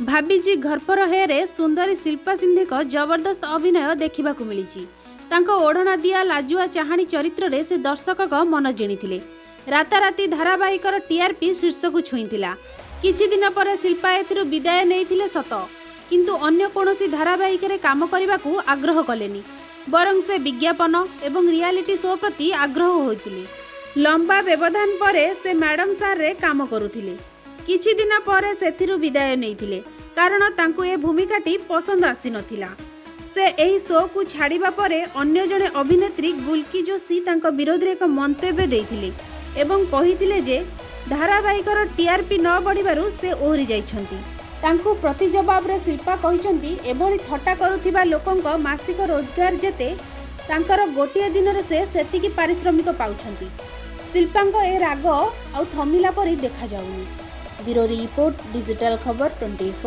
भाभी घरपर हेरे सुंदरी शिल्पा सिंधे को जबरदस्त अभिनय देखा मिली। ओढ़ना दिया लाजुआ चाहाणी चरित्र रे से दर्शक मन जिणी राताराति धारावाहिकर टीआरपी शीर्ष को छुईला। किछि दिन पर शिल्पा एथिरु विदाय नहीं सत, किंतु अन्य कोनोसी धारावाहिक रे काम करने को आग्रह कलेनी, बरं से विज्ञापन एवं रियालिटी शो प्रति आग्रह होइतिले। लंबा व्यवधान पर से मैडम सार रे काम करुथिले। किछि दिन पर सेथिरु विदाय नैथिले कारण तांकु ए भूमिकाटी पसंद आसी नथिला। से एही शो को छाड़िबा परे अन्य जने अभिनेत्री गुल्की जोशी तांको विरोध रे एक मंतव्य देइथिले एवं कहिथिले जे धारावाहिकर टीआरपी न बढ़िबारु से ओहरी जाइछंती। तांकु प्रति जवाब रे शिल्पा कहिछंती एभली थट्टा करुथिबा लोकंक मासिक रोजगार जेते तांकर गोटिए दिन रे से सेतिकी पारिश्रमिक पाउछंती। शिल्पांक ए राग आउ थमिला परी देखा जाउनी। ब्यूरो रिपोर्ट, डिजिटल खबर 24।